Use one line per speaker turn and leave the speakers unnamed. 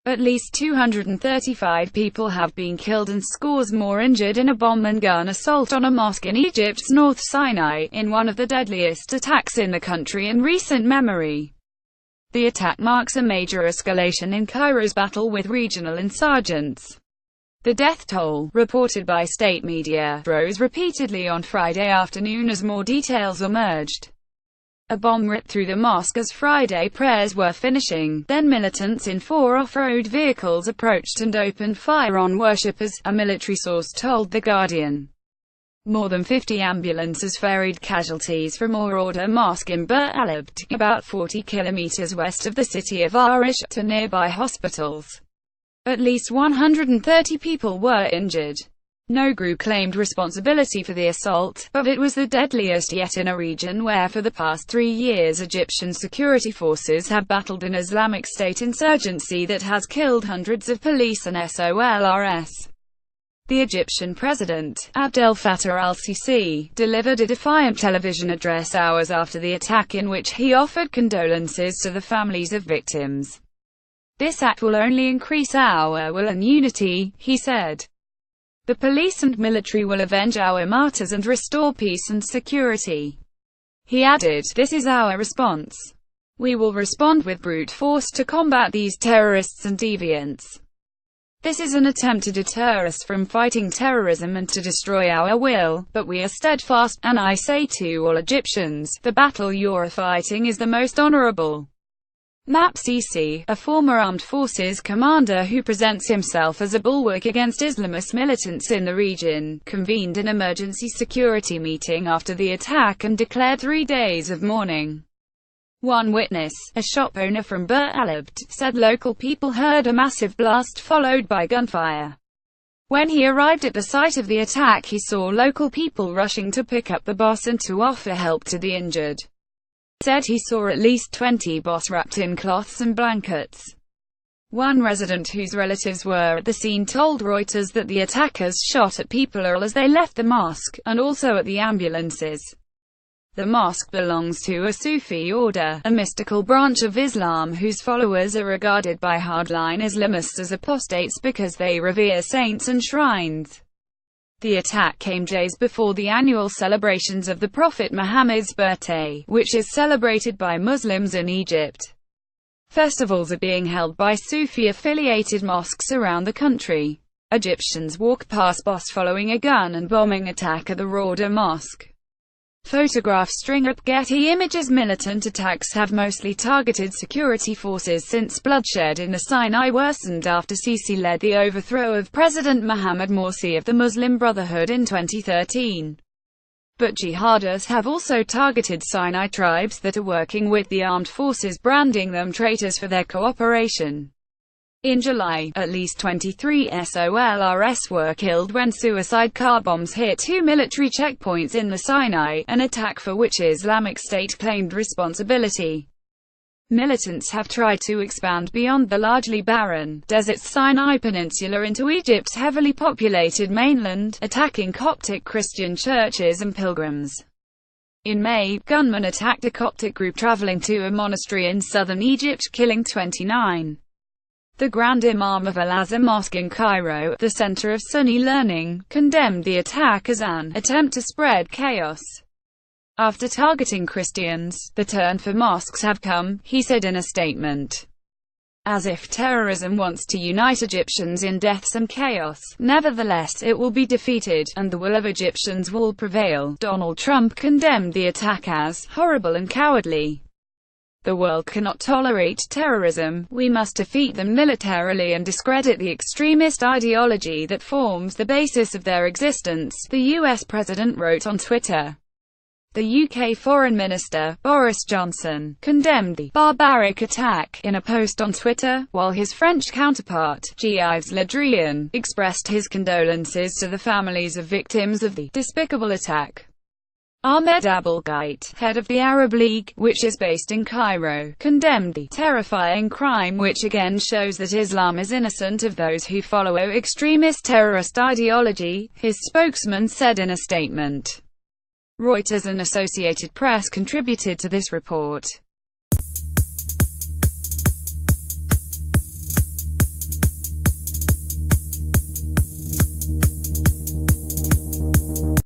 At least 235 people have been killed and scores more injured in a bomb and gun assault on a mosque in Egypt's North Sinai, in one of the deadliest attacks in the country in recent memory. The attack marks a major escalation in Cairo's battle with regional insurgents. The death toll, reported by state media, rose repeatedly on Friday afternoon as more details emerged. A bomb ripped through the mosque as Friday prayers were finishing, then militants in 4 off-road vehicles approached and opened fire on worshippers, a military source told The Guardian. More than 50 ambulances ferried casualties from Order Mosque in Bir al-Abd, about 40 kilometers west of the city of Arish, to nearby hospitals. At least 130 people were injured. No group claimed responsibility for the assault, but it was the deadliest yet in a region where for the past 3 years Egyptian security forces have battled an Islamic State insurgency that has killed hundreds of police and soldiers. The Egyptian president, Abdel Fattah al-Sisi, delivered a defiant television address hours after the attack in which he offered condolences to the families of victims. "This act will only increase our will and unity," he said. "The police and military will avenge our martyrs and restore peace and security." He added, "This is our response. We will respond with brute force to combat these terrorists and deviants. This is an attempt to deter us from fighting terrorism and to destroy our will, but we are steadfast, and I say to all Egyptians, the battle you're fighting is the most honorable." Sisi, a former armed forces commander who presents himself as a bulwark against Islamist militants in the region, convened an emergency security meeting after the attack and declared 3 days of mourning. One witness, a shop owner from Bir al-Abd, said local people heard a massive blast followed by gunfire. When he arrived at the site of the attack, he saw local people rushing to pick up the boss and to offer help to the injured. Said he saw at least 20 boss wrapped in cloths and blankets. One resident whose relatives were at the scene told Reuters that the attackers shot at people as they left the mosque, and also at the ambulances. The mosque belongs to a Sufi order, a mystical branch of Islam whose followers are regarded by hardline Islamists as apostates because they revere saints and shrines. The attack came days before the annual celebrations of the Prophet Muhammad's birthday, which is celebrated by Muslims in Egypt. Festivals are being held by Sufi-affiliated mosques around the country. Egyptians walk past boss following a gun and bombing attack at the Order Mosque. Photographs string up Getty Images. Militant attacks have mostly targeted security forces since bloodshed in the Sinai worsened after Sisi led the overthrow of President Mohammed Morsi of the Muslim Brotherhood in 2013. But jihadists have also targeted Sinai tribes that are working with the armed forces, branding them traitors for their cooperation. In July, at least 23 soldiers were killed when suicide car bombs hit 2 military checkpoints in the Sinai, an attack for which Islamic State claimed responsibility. Militants have tried to expand beyond the largely barren, desert Sinai Peninsula into Egypt's heavily populated mainland, attacking Coptic Christian churches and pilgrims. In May, gunmen attacked a Coptic group traveling to a monastery in southern Egypt, killing 29. The Grand Imam of Al-Azhar Mosque in Cairo, the center of Sunni learning, condemned the attack as an attempt to spread chaos. After targeting Christians, the turn for mosques have come, he said in a statement. As if terrorism wants to unite Egyptians in deaths and chaos, nevertheless it will be defeated, and the will of Egyptians will prevail. Donald Trump condemned the attack as horrible and cowardly. The world cannot tolerate terrorism. We must defeat them militarily and discredit the extremist ideology that forms the basis of their existence, the US president wrote on Twitter. The UK Foreign Minister, Boris Johnson, condemned the barbaric attack in a post on Twitter, while his French counterpart, Yves Le Drian, expressed his condolences to the families of victims of the despicable attack. Ahmed Abulghait, head of the Arab League, which is based in Cairo, condemned the terrifying crime, which again shows that Islam is innocent of those who follow extremist terrorist ideology, his spokesman said in a statement. Reuters and Associated Press contributed to this report.